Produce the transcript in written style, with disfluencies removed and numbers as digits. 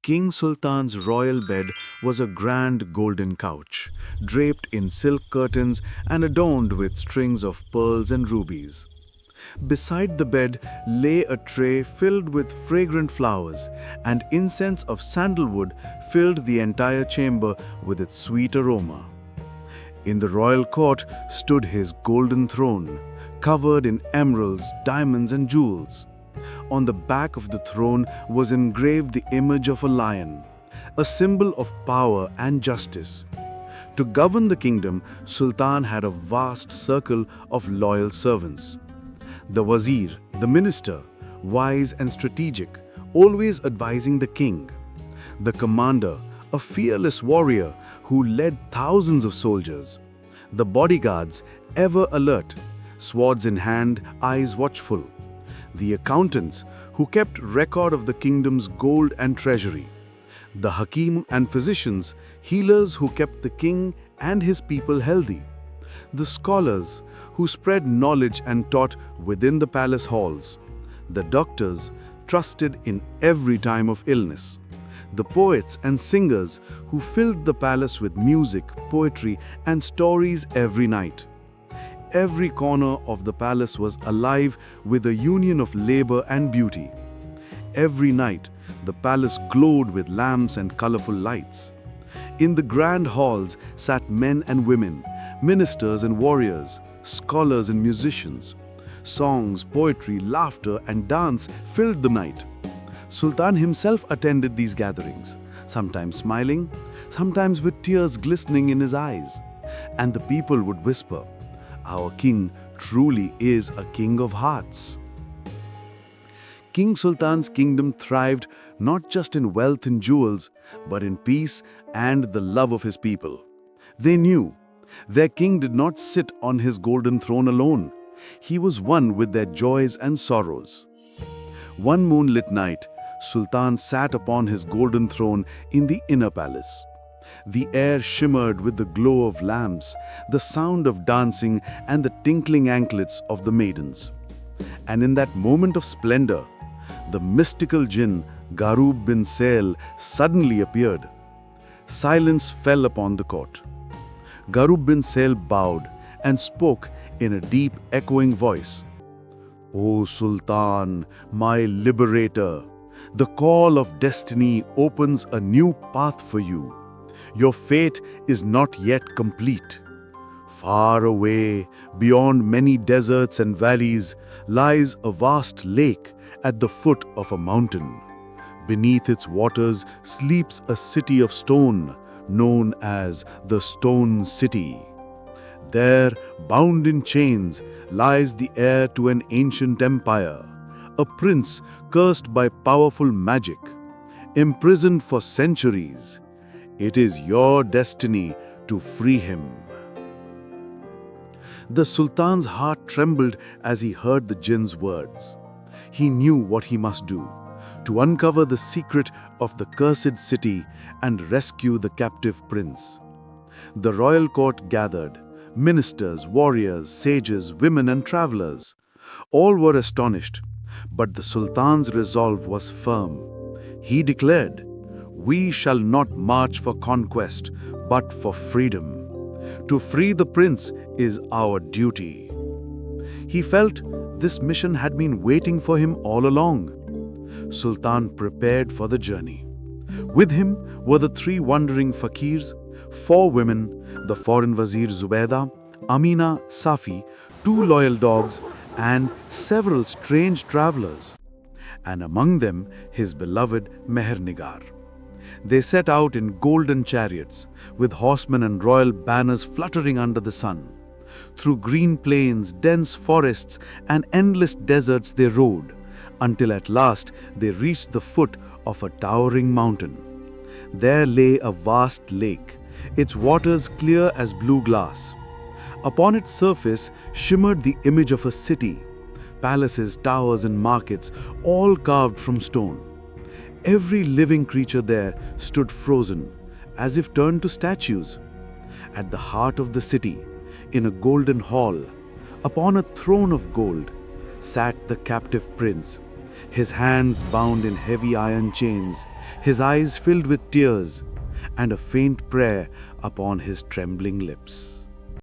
King Sultan's royal bed was a grand golden couch, draped in silk curtains and adorned with strings of pearls and rubies. Beside the bed lay a tray filled with fragrant flowers, and incense of sandalwood filled the entire chamber with its sweet aroma. In the royal court stood his golden throne, covered in emeralds, diamonds, and jewels. On the back of the throne was engraved the image of a lion, a symbol of power and justice. To govern the kingdom, Sultan had a vast circle of loyal servants. The wazir, the minister, wise and strategic, always advising the king. The commander, a fearless warrior who led thousands of soldiers. The bodyguards, ever alert, swords in hand, eyes watchful. The accountants, who kept record of the kingdom's gold and treasury. The hakim and physicians, healers who kept the king and his people healthy. The scholars, who spread knowledge and taught within the palace halls. The doctors, trusted in every time of illness. The poets and singers, who filled the palace with music, poetry, and stories every night. Every corner of the palace was alive with a union of labor and beauty. Every night, the palace glowed with lamps and colorful lights. In the grand halls sat men and women, ministers and warriors, scholars and musicians. Songs, poetry, laughter, and dance filled the night. Sultan himself attended these gatherings, sometimes smiling, sometimes with tears glistening in his eyes. And the people would whisper, "Our king truly is a king of hearts." King Sultan's kingdom thrived not just in wealth and jewels, but in peace and the love of his people. They knew their king did not sit on his golden throne alone. He was one with their joys and sorrows. One moonlit night, Sultan sat upon his golden throne in the inner palace. The air shimmered with the glow of lamps, the sound of dancing, and the tinkling anklets of the maidens. And in that moment of splendor, the mystical Jinn, Garub Bin Seel, suddenly appeared. Silence fell upon the court. Garub Bin Seel bowed and spoke in a deep, echoing voice. "O Sultan, my liberator, the call of destiny opens a new path for you. Your fate is not yet complete. Far away, beyond many deserts and valleys, lies a vast lake at the foot of a mountain. Beneath its waters sleeps a city of stone, known as the Stone City. There, bound in chains, lies the heir to an ancient empire, a prince cursed by powerful magic, imprisoned for centuries. It is your destiny to free him." The Sultan's heart trembled as he heard the Jinn's words. He knew what he must do, to uncover the secret of the cursed city and rescue the captive prince. The royal court gathered, ministers, warriors, sages, women, and travelers. All were astonished, but the Sultan's resolve was firm. He declared, "We shall not march for conquest, but for freedom. To free the prince is our duty." He felt this mission had been waiting for him all along. Sultan prepared for the journey. With him were the three wandering fakirs, 4 women, the foreign wazir Zubaida, Amina, Safi, 2 loyal dogs, and several strange travelers. And among them his beloved Mehernigar. They set out in golden chariots, with horsemen and royal banners fluttering under the sun. Through green plains, dense forests, and endless deserts they rode, until at last they reached the foot of a towering mountain. There lay a vast lake, its waters clear as blue glass. Upon its surface shimmered the image of a city, palaces, towers, and markets, all carved from stone. Every living creature there stood frozen, as if turned to statues. At the heart of the city, in a golden hall, upon a throne of gold, sat the captive prince, his hands bound in heavy iron chains, his eyes filled with tears, and a faint prayer upon his trembling lips.